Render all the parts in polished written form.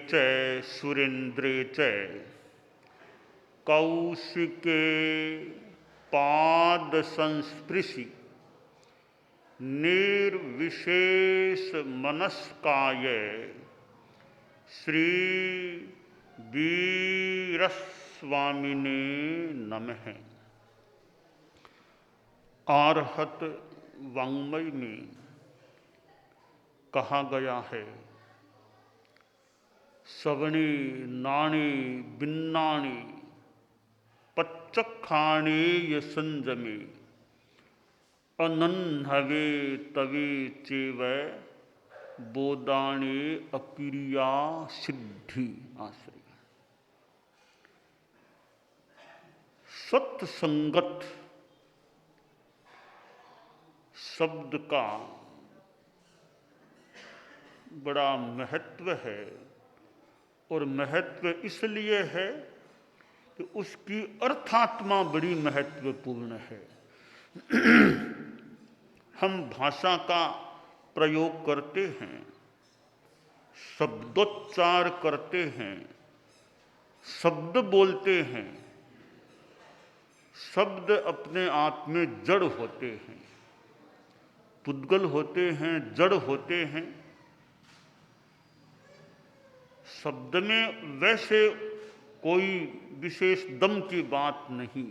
च सुरेन्द्रे च कौशिके पाद संस्पृशि निर्विशेष मनस्काय श्री वीरस्वामिने नमः। आर्हत वाङ्मय में कहा गया है, सवणे नाणे बिन्नाणे पच्चखाणे य संजमे अनन्हवे तवे चेव बोदाणे अकिरिया सिद्धि। आश्रय सत्संगत शब्द का बड़ा महत्व है, और महत्व इसलिए है कि उसकी अर्थात्मा बड़ी महत्वपूर्ण है। हम भाषा का प्रयोग करते हैं, शब्दोच्चार करते हैं, शब्द बोलते हैं। शब्द अपने आप में जड़ होते हैं, पुद्गल होते हैं, जड़ होते हैं। शब्द में वैसे कोई विशेष दम की बात नहीं,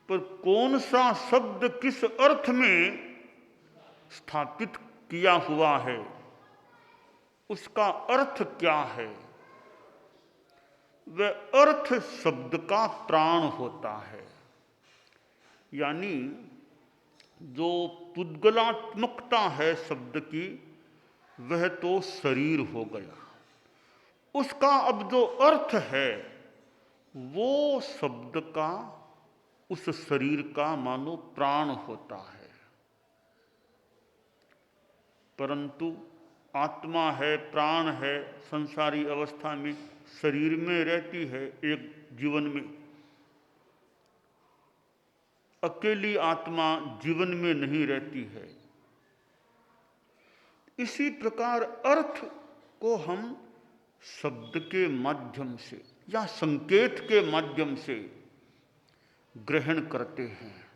पर कौन सा शब्द किस अर्थ में स्थापित किया हुआ है, उसका अर्थ क्या है, वह अर्थ शब्द का प्राण होता है। यानी जो पुद्गलात्मकता है शब्द की, वह तो शरीर हो गया। उसका अब जो अर्थ है वो शब्द का, उस शरीर का मानो प्राण होता है। परंतु आत्मा है, प्राण है, संसारी अवस्था में शरीर में रहती है। एक जीवन में अकेली आत्मा जीवन में नहीं रहती है। इसी प्रकार अर्थ को हम शब्द के माध्यम से या संकेत के माध्यम से ग्रहण करते हैं।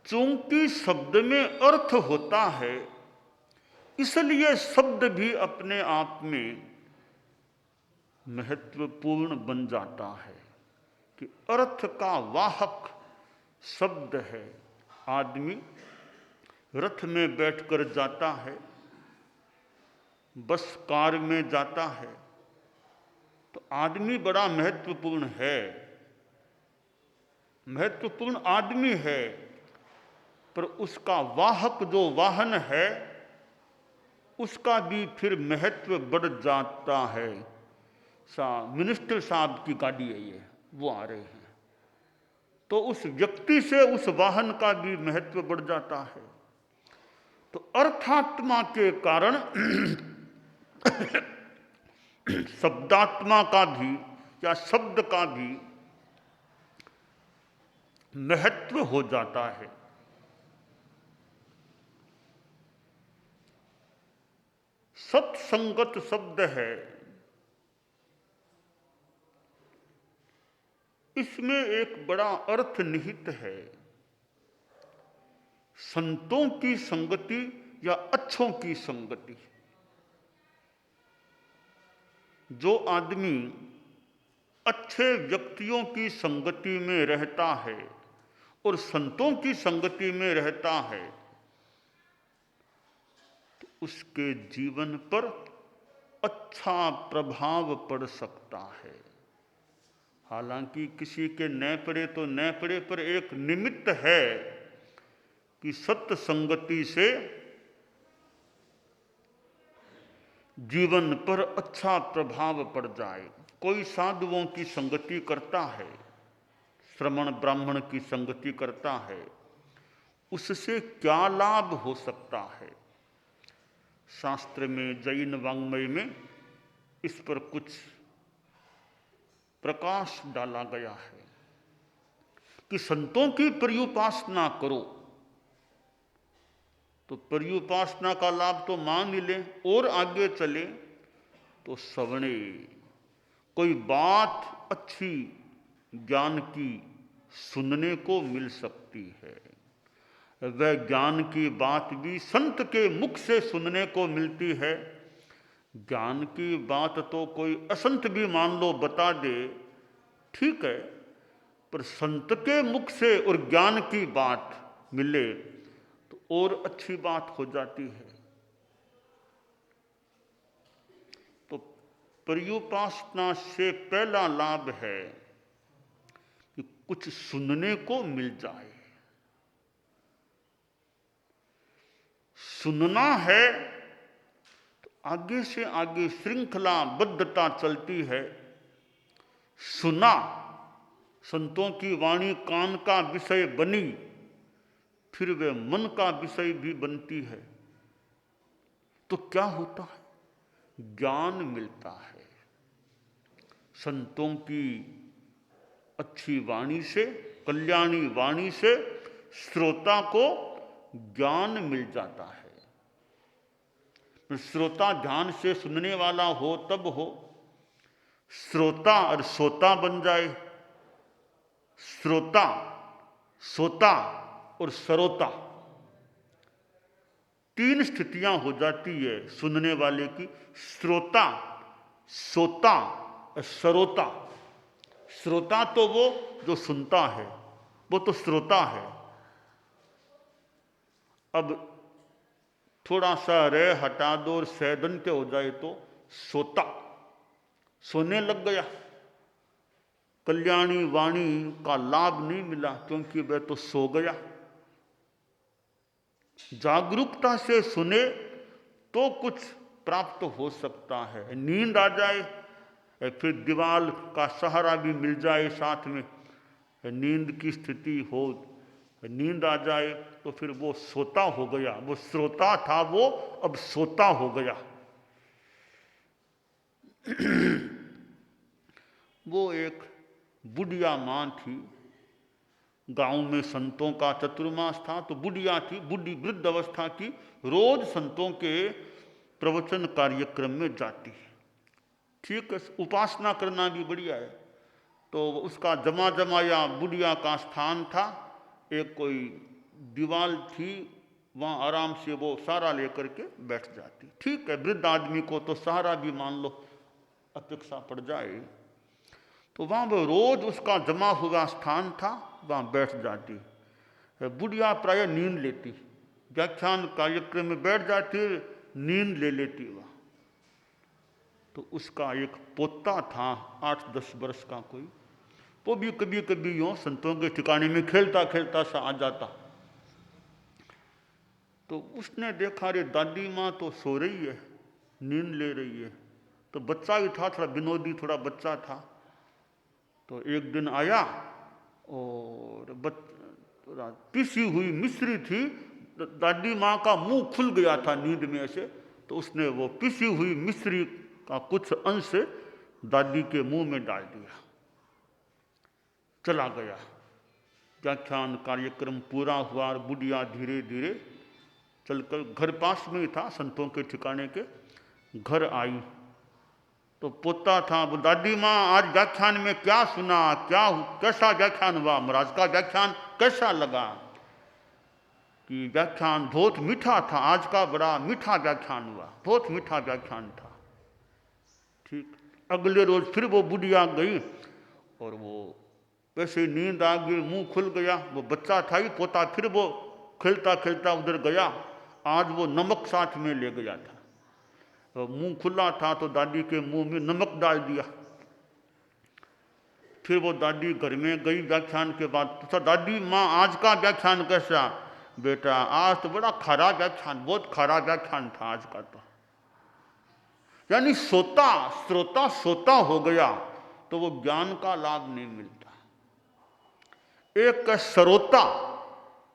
चूंकि शब्द में अर्थ होता है, इसलिए शब्द भी अपने आप में महत्वपूर्ण बन जाता है कि अर्थ का वाहक शब्द है। आदमी रथ में बैठकर जाता है, बस कार में जाता है, तो आदमी बड़ा महत्वपूर्ण है, महत्वपूर्ण आदमी है। पर उसका वाहक जो वाहन है, उसका भी फिर महत्व बढ़ जाता है। मिनिस्टर साहब की गाड़ी है ये, वो आ रहे हैं, तो उस व्यक्ति से उस वाहन का भी महत्व बढ़ जाता है। तो अर्थात्मा के कारण शब्दात्मा का भी या शब्द का भी महत्व हो जाता है। सत्संगत शब्द है, इसमें एक बड़ा अर्थ निहित है। संतों की संगति या अच्छों की संगति। जो आदमी अच्छे व्यक्तियों की संगति में रहता है और संतों की संगति में रहता है, तो उसके जीवन पर अच्छा प्रभाव पड़ सकता है। हालांकि किसी के न पड़े तो न पड़े, पर एक निमित्त है कि सत्य संगति से जीवन पर अच्छा प्रभाव पड़ जाए। कोई साधुओं की संगति करता है, श्रमण ब्राह्मण की संगति करता है, उससे क्या लाभ हो सकता है? शास्त्र में, जैन वाङ्मय में इस पर कुछ प्रकाश डाला गया है कि संतों की पर्युपासना करो तो पर्युपासना का लाभ तो मान ही लें, और आगे चले तो श्रवणे, कोई बात अच्छी ज्ञान की सुनने को मिल सकती है। वह ज्ञान की बात भी संत के मुख से सुनने को मिलती है। ज्ञान की बात तो कोई असंत भी मान लो बता दे, ठीक है, पर संत के मुख से और ज्ञान की बात मिले तो और अच्छी बात हो जाती है। तो पर्युपासना से पहला लाभ है कि कुछ सुनने को मिल जाए। सुनना है तो आगे से आगे श्रृंखलाबद्धता चलती है। सुना, संतों की वाणी कान का विषय बनी, फिर वे मन का विषय भी बनती है। तो क्या होता है? ज्ञान मिलता है। संतों की अच्छी वाणी से, कल्याणी वाणी से श्रोता को ज्ञान मिल जाता है। श्रोता ध्यान से सुनने वाला हो तब हो, श्रोता और सोता बन जाए। श्रोता, सोता और सरोता, तीन स्थितियां हो जाती है सुनने वाले की। श्रोता, सोता और सरोता। श्रोता तो वो जो सुनता है, वो तो श्रोता है। अब थोड़ा सा रे हटा दो और सैदंत हो जाए तो सोता, सोने लग गया। कल्याणी वाणी का लाभ नहीं मिला क्योंकि वह तो सो गया। जागरूकता से सुने तो कुछ प्राप्त हो सकता है। नींद आ जाए, फिर दीवाल का सहारा भी मिल जाए साथ में, नींद की स्थिति हो, नींद आ जाए तो फिर वो सोता हो गया। वो श्रोता था, वो अब सोता हो गया। वो एक बुढ़िया मां थी, गांव में संतों का चतुर्मास था, तो बुढ़िया थी, बुढ़ी वृद्ध अवस्था की, रोज संतों के प्रवचन कार्यक्रम में जाती। ठीक है, उपासना करना भी बढ़िया है। तो उसका जमा जमाया बुढ़िया का स्थान था, एक कोई दीवाल थी, वहाँ आराम से वो सहारा लेकर के बैठ जाती। ठीक है, वृद्ध आदमी को तो सहारा भी मान लो अपेक्षा पड़ जाए, तो वहाँ वो रोज उसका जमा हुआ स्थान था, वहाँ बैठ जाती। बुढ़िया प्रायः नींद लेती, व्याख्यान कार्यक्रम में बैठ जाती, नींद ले लेती वह। तो उसका एक पोता था 8-10 वर्ष का कोई, वो भी कभी कभी यूँ संतों के ठिकाने में खेलता खेलता सा आ जाता। तो उसने देखा रे दादी माँ तो सो रही है, नींद ले रही है। तो बच्चा भी था, थोड़ा विनोदी थोड़ा बच्चा था। तो एक दिन आया और पिसी हुई मिश्री थी, दादी माँ का मुंह खुल गया था नींद में ऐसे, तो उसने वो पिसी हुई मिश्री का कुछ अंश दादी के मुंह में डाल दिया, चला गया। व्याख्यान कार्यक्रम पूरा हुआ, बुढ़िया धीरे धीरे चलकर, घर पास में ही था संतों के ठिकाने के, घर आई। तो पोता था, वो दादी माँ आज व्याख्यान में क्या सुना, कैसा व्याख्यान हुआ, महाराज का व्याख्यान कैसा लगा? कि व्याख्यान बहुत मीठा था, आज का बड़ा मीठा व्याख्यान हुआ, बहुत मीठा व्याख्यान था। ठीक, अगले रोज फिर वो बुढ़िया गई और वो वैसे नींद आ गई, मुंह खुल गया। वो बच्चा था ही पोता, फिर वो खेलता खेलता उधर गया। आज वो नमक साथ में ले गया था, तो मुंह खुला था तो दादी के मुंह में नमक डाल दिया। फिर वो दादी घर में गई, व्याख्यान के बाद पूछा, दादी माँ आज का व्याख्यान कैसा? बेटा आज तो बड़ा खरा व्याख्यान, बहुत खरा व्याख्यान था आज का। तो यानी श्रोता सोता हो गया तो वो ज्ञान का लाभ नहीं मिलता। एक सरोता,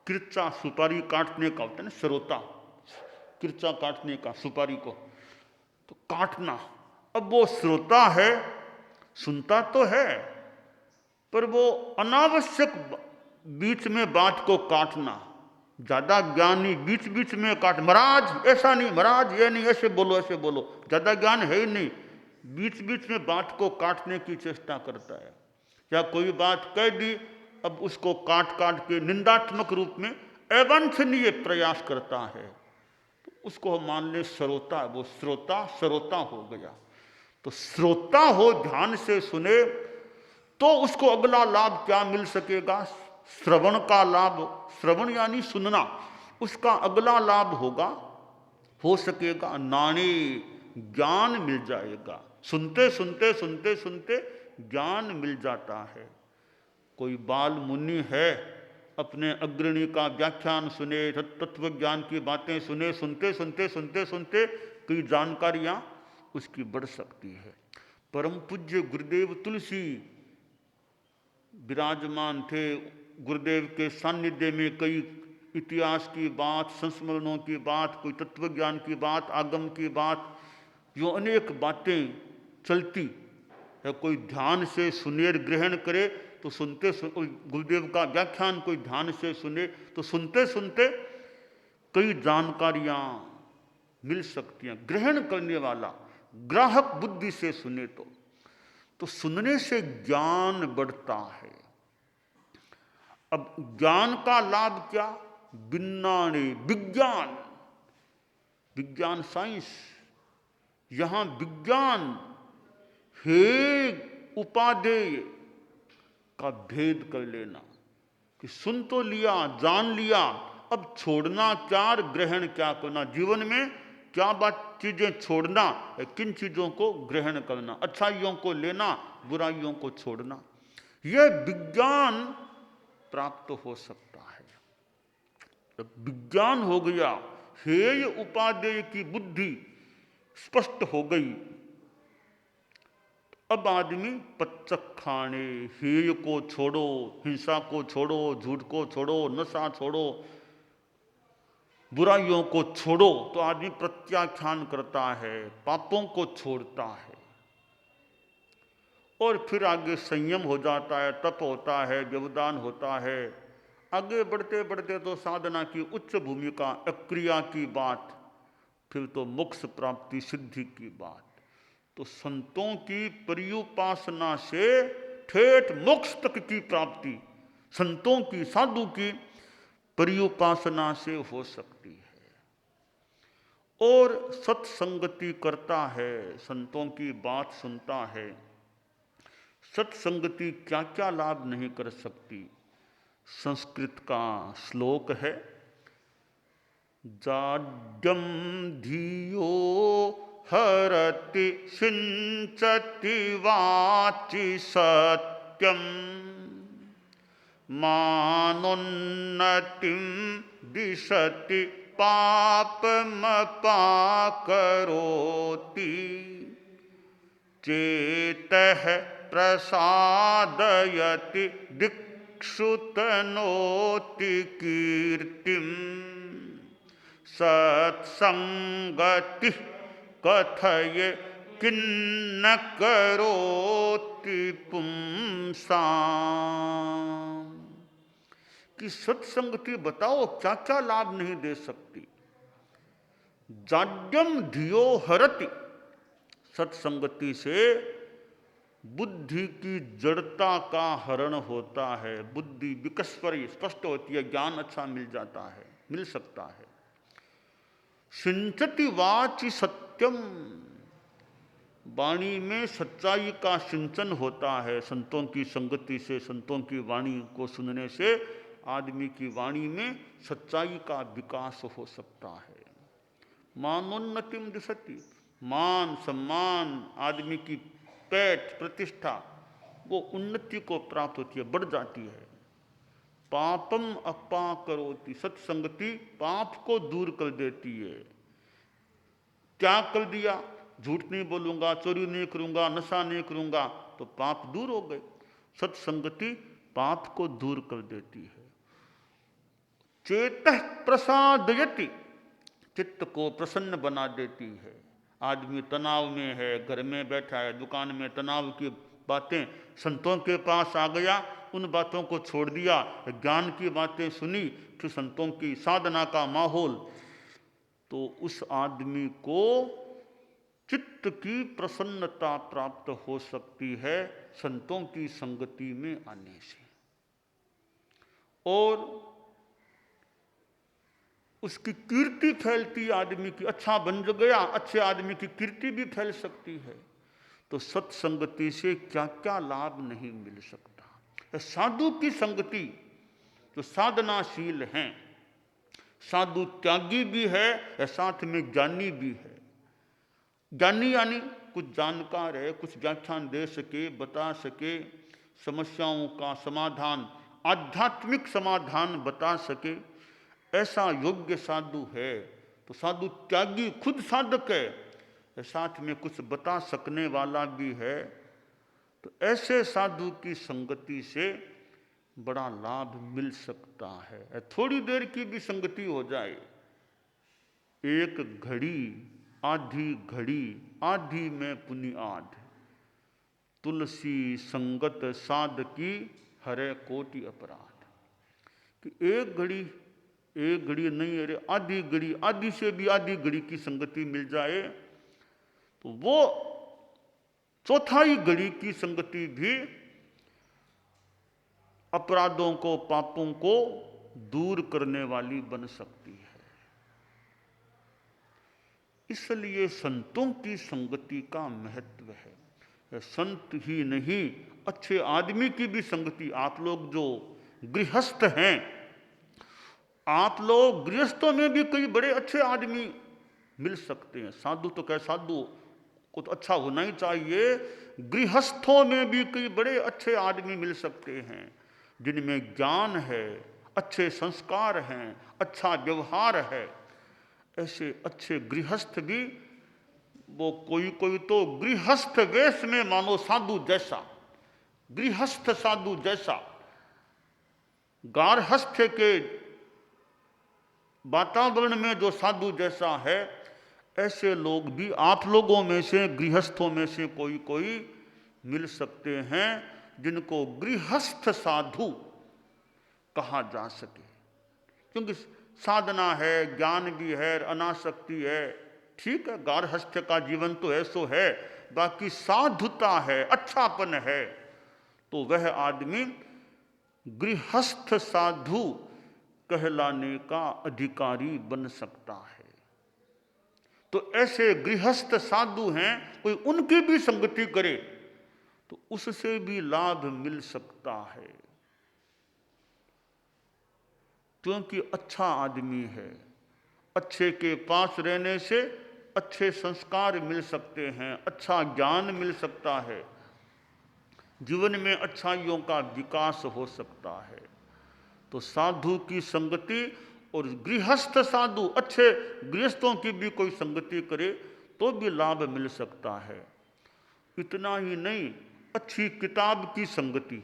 किरचा सुपारी काटने का होता है ना, सरोता किरचा काटने का सुपारी को तो काटना। अब वो श्रोता है, सुनता तो है, पर वो अनावश्यक बीच में बात को काटना। ज्यादा ज्ञानी बीच बीच में काट, महाराज ऐसा नहीं, महाराज ये नहीं, ऐसे बोलो ऐसे बोलो, ज्यादा ज्ञान है ही नहीं, बीच बीच में बात को काटने की चेष्टा करता है, या कोई बात कह दी अब उसको काट काट के निंदात्मक रूप में अवांछनीय प्रयास करता है, तो उसको हम मान ले श्रोता, वो श्रोता हो गया। तो श्रोता हो, ध्यान से सुने, तो उसको अगला लाभ क्या मिल सकेगा? श्रवण का लाभ, श्रवण यानी सुनना, उसका अगला लाभ होगा, हो सकेगा नाणे, ज्ञान मिल जाएगा। सुनते सुनते सुनते सुनते ज्ञान मिल जाता है। कोई बाल मुनि है, अपने अग्रणी का व्याख्यान सुने, तत्व ज्ञान की बातें सुने, सुनते सुनते सुनते सुनते कई जानकारियां उसकी बढ़ सकती है। परम पूज्य गुरुदेव तुलसी विराजमान थे, गुरुदेव के सानिध्य में कई इतिहास की बात, संस्मरणों की बात, कोई तत्व ज्ञान की बात, आगम की बात, जो अनेक बातें चलती है। कोई ध्यान से सुनेर ग्रहण करे तो सुनते गुरुदेव का व्याख्यान कोई ध्यान से सुने तो सुनते सुनते कई जानकारियां मिल सकती हैं। ग्रहण करने वाला ग्राहक बुद्धि से सुने तो सुनने से ज्ञान बढ़ता है। अब ज्ञान का लाभ क्या? विज्ञाने, विज्ञान, विज्ञान साइंस। यहां विज्ञान हे उपादेय का भेद कर लेना कि सुन तो लिया, जान लिया, अब छोड़ना क्या, ग्रहण क्या करना, जीवन में क्या बात चीजें छोड़ना, किन चीजों को ग्रहण करना, अच्छाइयों को लेना, बुराइयों को छोड़ना, यह विज्ञान प्राप्त हो सकता है। जब विज्ञान हो गया, हेय उपादेय की बुद्धि स्पष्ट हो गई, अब आदमी पच्चक खाने, हेय को छोड़ो, हिंसा को छोड़ो, झूठ को छोड़ो, नशा छोड़ो, बुराइयों को छोड़ो, तो आदमी प्रत्याख्यान करता है, पापों को छोड़ता है, और फिर आगे संयम हो जाता है, तप होता है, व्यवधान होता है। आगे बढ़ते बढ़ते तो साधना की उच्च भूमिका, अक्रिया की बात, फिर तो मोक्ष प्राप्ति सिद्धि की बात। तो संतों की पर्युपासना से ठेठ मोक्ष तक की प्राप्ति संतों की, साधु की पर्युपासना से हो सकती है। और सत्संगति करता है, संतों की बात सुनता है। सत्संगति क्या क्या लाभ नहीं कर सकती। संस्कृत का श्लोक है, जाड्यम धियो हरति सिंचति वाचि सत्यम मानोन्नतिं दिशति पापमपाकरोति चेतः प्रसादयति दिक्षुतनोति कीर्तिम् सत्संगति कथये किन्न करोति पुंसाम। कि सत्संगति बताओ क्या क्या लाभ नहीं दे सकती। जाड्यम धियो हरति, सत्संगति से बुद्धि की जड़ता का हरण होता है, बुद्धि विकस्वरी स्पष्ट होती है, ज्ञान अच्छा मिल जाता है, मिल सकता है। सिंचति वाचि सत्यम, वाणी में सच्चाई का सिंचन होता है। संतों की संगति से, संतों की वाणी को सुनने से आदमी की वाणी में सच्चाई का विकास हो सकता है। मानोन्नतिम दिशति, मान सम्मान, आदमी की पैठ प्रतिष्ठा वो उन्नति को प्राप्त होती है, बढ़ जाती है। पापम अपाकरोति, सत्संगति पाप को दूर कर देती है। त्याग कर दिया, झूठ नहीं बोलूंगा, चोरी नहीं करूंगा, नशा नहीं करूंगा, तो पाप दूर हो गए। सत्संगति पाप को दूर कर देती है। चेतः प्रसादयति, चित्त को प्रसन्न बना देती है। आदमी तनाव में है, घर में बैठा है, दुकान में तनाव की बातें, संतों के पास आ गया, उन बातों को छोड़ दिया, ज्ञान की बातें सुनी, फिर संतों की साधना का माहौल, तो उस आदमी को चित्त की प्रसन्नता प्राप्त हो सकती है संतों की संगति में आने से, और उसकी कीर्ति फैलती आदमी की, अच्छा बन गया, अच्छे आदमी की कीर्ति भी फैल सकती है। तो सत्संगति से क्या क्या लाभ नहीं मिल सकता। साधु की संगति जो साधनाशील हैं, साधु त्यागी भी है, साथ में ज्ञानी भी है। ज्ञानी यानी कुछ जानकार है, कुछ व्याख्यान दे सके, बता सके, समस्याओं का समाधान, आध्यात्मिक समाधान बता सके, ऐसा योग्य साधु है। तो साधु त्यागी खुद साधक है, साथ में कुछ बता सकने वाला भी है। तो ऐसे साधु की संगति से बड़ा लाभ मिल सकता है। थोड़ी देर की भी संगति हो जाए, एक घड़ी आधी घड़ी आधी में पुनियाद, तुलसी संगत साध की हरे कोटि अपराध। कि एक घड़ी नहीं, अरे आधी घड़ी, आधी से भी आधी घड़ी की संगति मिल जाए तो वो चौथाई घड़ी की संगति भी अपराधों को, पापों को दूर करने वाली बन सकती है। इसलिए संतों की संगति का महत्व है। संत ही नहीं, अच्छे आदमी की भी संगति। आप लोग जो गृहस्थ हैं, आप लोग गृहस्थों में भी कई बड़े अच्छे आदमी मिल सकते हैं। साधु तो क्या, साधु को तो अच्छा होना ही चाहिए, गृहस्थों में भी कई बड़े अच्छे आदमी मिल सकते हैं जिनमें ज्ञान है, अच्छे संस्कार हैं, अच्छा व्यवहार है। ऐसे अच्छे गृहस्थ भी, वो कोई कोई तो गृहस्थ वेश में मानो साधु जैसा, गृहस्थ साधु जैसा, गारहस्थ के वातावरण में जो साधु जैसा है, ऐसे लोग भी आप लोगों में से, गृहस्थों में से कोई कोई मिल सकते हैं जिनको गृहस्थ साधु कहा जा सके। क्योंकि साधना है, ज्ञान भी है, अनासक्ति है, ठीक है, गारहस्थ का जीवन तो ऐसो है, बाकी साधुता है, अच्छापन है, तो वह आदमी गृहस्थ साधु कहलाने का अधिकारी बन सकता है। तो ऐसे गृहस्थ साधु हैं, कोई उनकी भी संगति करे तो उससे भी लाभ मिल सकता है, क्योंकि अच्छा आदमी है। अच्छे के पास रहने से अच्छे संस्कार मिल सकते हैं, अच्छा ज्ञान मिल सकता है, जीवन में अच्छाइयों का विकास हो सकता है। तो साधु की संगति, और गृहस्थ साधु, अच्छे गृहस्थों की भी कोई संगति करे तो भी लाभ मिल सकता है। इतना ही नहीं, अच्छी किताब की संगति,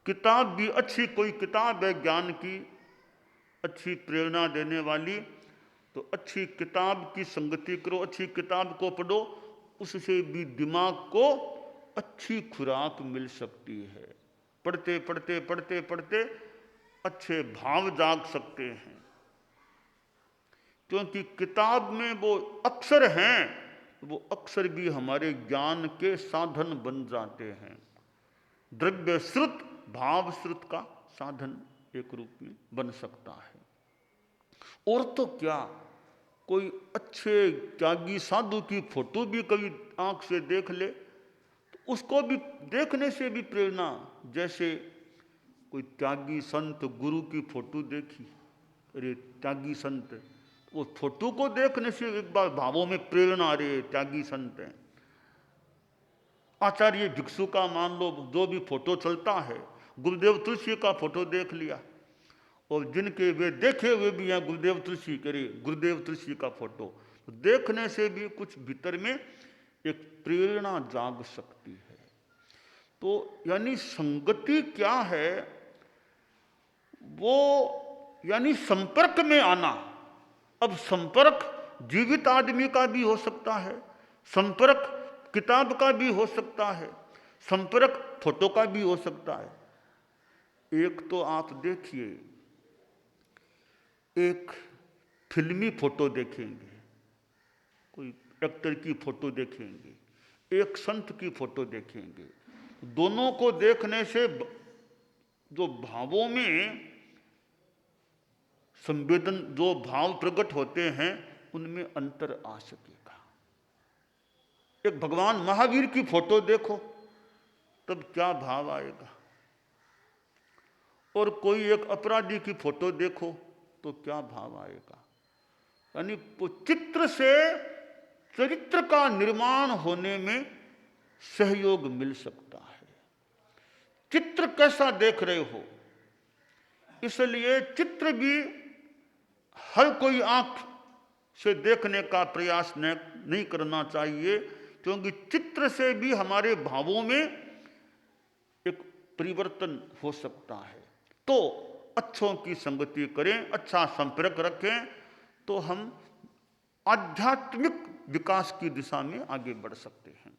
किताब भी अच्छी कोई किताब है ज्ञान की, अच्छी प्रेरणा देने वाली, तो अच्छी किताब की संगति करो, अच्छी किताब को पढ़ो, उससे भी दिमाग को अच्छी खुराक मिल सकती है। पढ़ते पढ़ते पढ़ते पढ़ते अच्छे भाव जाग सकते हैं, क्योंकि किताब में वो अक्षर हैं, वो अक्षर भी हमारे ज्ञान के साधन बन जाते हैं। द्रव्य श्रुत, भाव श्रुत का साधन एक रूप में बन सकता है। और तो क्या, कोई अच्छे त्यागी साधु की फोटो भी कभी आंख से देख ले तो उसको भी देखने से भी प्रेरणा, जैसे कोई त्यागी संत गुरु की फोटो देखी, अरे त्यागी संत, वो फोटो को देखने से एक बार भावों में प्रेरणा आ रही है, त्यागी संत है। आचार्य भिक्षु का मान लो जो भी फोटो चलता है, गुरुदेव तुलसी का फोटो देख लिया, और जिनके वे देखे हुए भी हैं गुरुदेव तुलसी, करे गुरुदेव तुलसी का फोटो, तो देखने से भी कुछ भीतर में एक प्रेरणा जाग सकती है। तो यानी संगति क्या है, वो यानी संपर्क में आना। अब संपर्क जीवित आदमी का भी हो सकता है, संपर्क किताब का भी हो सकता है, संपर्क फोटो का भी हो सकता है। एक तो आप देखिए, एक फिल्मी फोटो देखेंगे, कोई एक्टर की फोटो देखेंगे, एक संत की फोटो देखेंगे, दोनों को देखने से जो भावों में संवेदन, जो भाव प्रकट होते हैं उनमें अंतर आ सकेगा। एक भगवान महावीर की फोटो देखो तब क्या भाव आएगा, और कोई एक अपराधी की फोटो देखो तो क्या भाव आएगा। यानी चित्र से चरित्र का निर्माण होने में सहयोग मिल सकता है। चित्र कैसा देख रहे हो, इसलिए चित्र भी हर कोई आंख से देखने का प्रयास नहीं करना चाहिए, क्योंकि चित्र से भी हमारे भावों में एक परिवर्तन हो सकता है। तो अच्छों की संगति करें, अच्छा संपर्क रखें, तो हम आध्यात्मिक विकास की दिशा में आगे बढ़ सकते हैं।